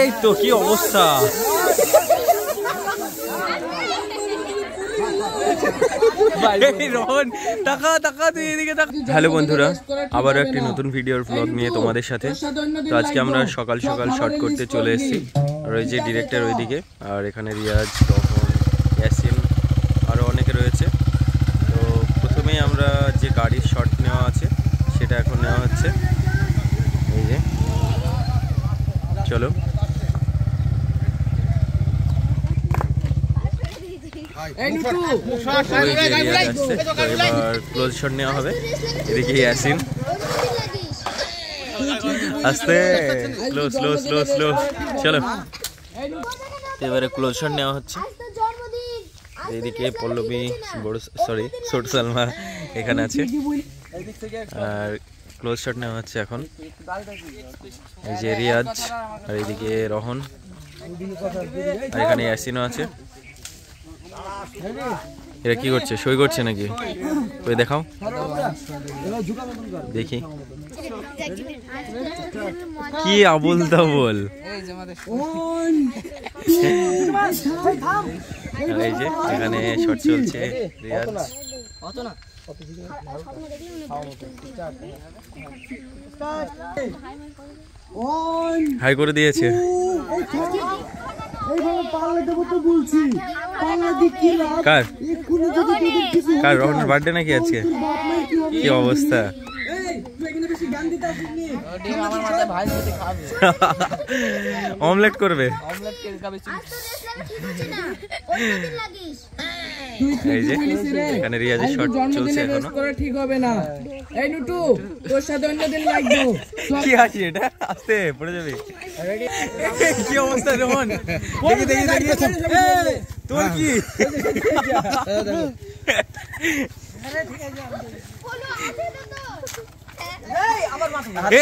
এই তো কি অবস্থা, হ্যালো বন্ধুরা, আবারও একটি নতুন ভিডিওর ব্লগ নিয়ে তোমাদের সাথে। তো আজকে আমরা সকাল সকাল শর্ট করতে চলে এসেছি। আর ওই যে ডিরেক্টর ওইদিকে, আর এখানে রিয়াজ, রহন, ইয়াসিন আরও অনেকে রয়েছে। তো প্রথমেই আমরা যে গাড়ির শর্ট নেওয়া আছে সেটা এখন নেওয়া হচ্ছে। এই যে চলো, এবার ক্লোজ শট নেওয়া হবে। এদিকে ইয়াসিন, আস্তে স্লো স্লো স্লো স্লো, চলো এবারে ক্লোজ শট নেওয়া হচ্ছে। এইদিকে পল্লবী, ছোট সালমা এখানে আছে, আর ক্লোজ শট নেওয়া হচ্ছে এখন। এই যে রিয়াজ, আর এইদিকে রহন, আর এখানে ইয়াসিনও আছে। এরা কি করছে, সই করছে নাকি? ওই দেখাও দেখি, কি আবুল তাবুল। এই যে এখানে শট চলছে। রিয়াজ হাই করে দিয়েছে। কার রহনের বার্থডে নাকি আজকে? কি অবস্থা, অমলেট করবে। এই যে এখানে রিয়াজের শট চলছে এখনো। ঠিক হবে না, এই নুটু তোর সাথে অন্যদিন লাগবে। কি আছে এটা, আস্তে পড়ে যাবে। কি অবস্থা রোহন, দেখি দেখি দেখি তোর কি?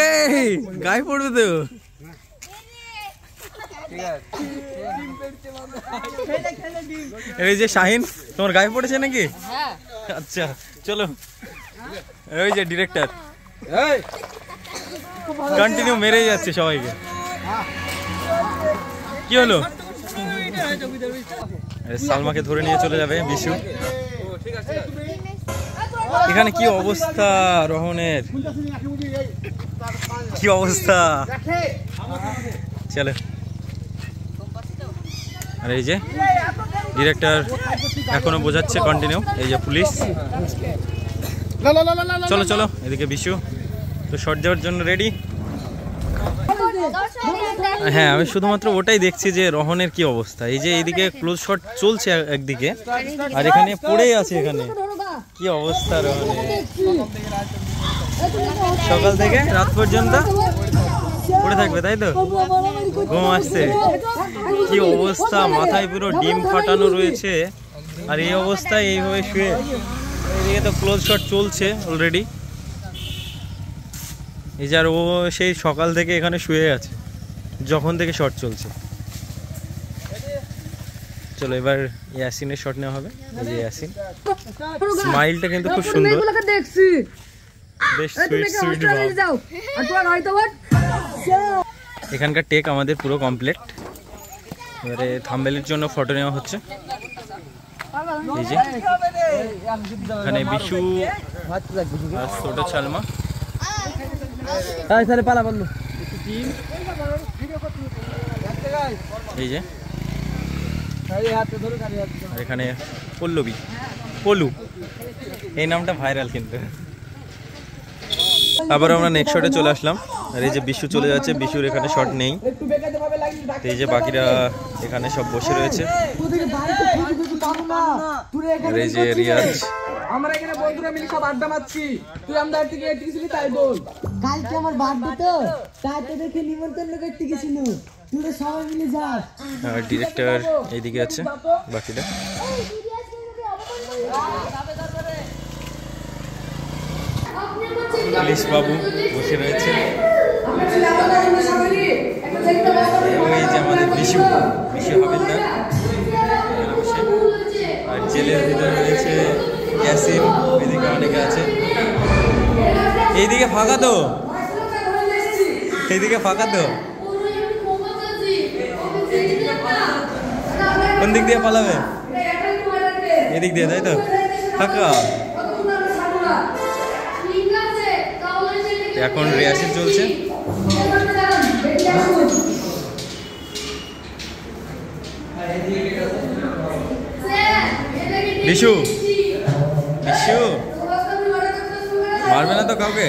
এই গায়ে পড়বে তো। এই যে শাহিন, তোমার গায়ে পড়েছে নাকি? আচ্ছা চলো। ওই যে ডিরেক্টর কন্টিনিউ মেরেই যাচ্ছে সবাইকে। কি হলো? সালমাকে ধরে নিয়ে চলে যাবে বিশু। এখানে কি অবস্থা রহনের, কি অবস্থা, চলো। আর এই যে ডিরেক্টর এখনো বোঝাচ্ছে কন্টিনিউ। এই যে পুলিশ, চলো চলো এদিকে বিশু তো শর্ট দেওয়ার জন্য রেডি। হ্যাঁ, আমি শুধুমাত্র ওটাই দেখছি যে রহনের কি অবস্থা। এই যে এইদিকে ক্লোজ শট চলছে একদিকে, আর এখানে পড়েই আছে। এখানে কি অবস্থা রহনের, সকাল থেকে রাত পর্যন্ত পড়ে থাকবে, তাই তো? ঘুম আসছে। কি অবস্থা, মাথায় পুরো ডিম ফাটানো রয়েছে, আর এই অবস্থায় এইভাবে শুয়ে। এদিকে তো ক্লোজ শট চলছে অলরেডি। এই যে আর ও সেই সকাল থেকে এখানে শুয়ে আছে যখন থেকে শট চলছে। চলো এবার ইয়াসিনের শট নেওয়া হবে। এই যে ইয়াসিন, স্মাইলটা কিন্তু খুব সুন্দর, বেশ সুইট সুইট ভাব। এখানকার টেক আমাদের পুরো কমপ্লিট। এবারে থাম্বনেলের জন্য ফটো নেওয়া হচ্ছে। এই যে এখানে বিশু আর ছোট সালমা। এই যে এখানে পল্লবী, পলু, এই নামটা ভাইরাল কিন্তু। আবার আমরা নেক্সট শটে চলে আসলাম। আর এই যে বিশু চলে যাচ্ছে, বিশুর এখানে শট নেই। এই যে বাকিরা এখানে সব বসে রয়েছে। আর এই যে রিয়াজ, আমরা এখানে বন্ধুরা মিলে সব আড্ডা মারছি। তুই আমদার থেকে এসেছিলি তাই বল। কালকে আমার বার্থডে তো, তাই তোদেরকে নিমন্ত্রণ করতে গেছিল। তুই সবাই মিলে যাস। আর ডিরেক্টর এইদিকে আছে, বাকিরা পুলিশ বাবু বসে রয়েছে। ওই যে আমাদের বিশু হাবিলদার বসে, আর জেলের ভিতরে রয়েছে ইয়াসিন, এদিকে অনেকে আছে। এইদিকে ফাঁকা তো, এইদিকে ফাঁকা তো। কোন দিক দিয়ে পালাবে? এদিক দিয়ে, তাই তো? ফাঁকা। এখন রিহার্সেল চলছে। বিশু, বিশু মারবে না তো কাউকে?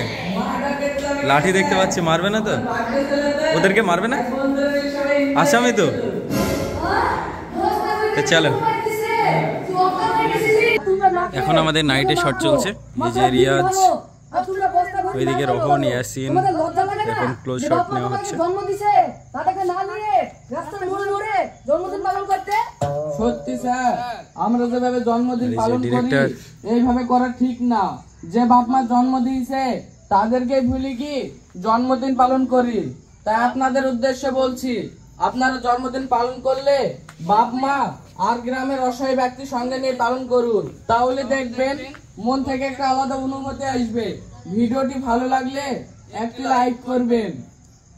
লাঠি দেখতে পাচ্ছি, মারবে না তো? ওদেরকে মারবে না? আসামি তো। চলো, এখন আমাদের নাইটে শট চলছে। এই যে রিয়াজ, ওইদিকে রোহন, ইয়াসিন, এখন ক্লোজ শট নেওয়া হচ্ছে। সত্যি স্যার, আমরা যেভাবে জন্মদিন পালন করি এইভাবে করা ঠিক না। যে বাপ মা জন্ম দিয়েছে তাদেরকে ভুলি কি জন্মদিন পালন করি। তাই আপনাদের উদ্দেশ্যে বলছি, আপনারা জন্মদিন পালন করলে বাপ মা আর গ্রামের অসহায় ব্যক্তি সঙ্গে নিয়ে পালন করুন। তাহলে দেখবেন মন থেকে একটা আলাদা অনুভূতি আসবে। ভিডিওটি ভালো লাগলে একটি লাইক করবেন।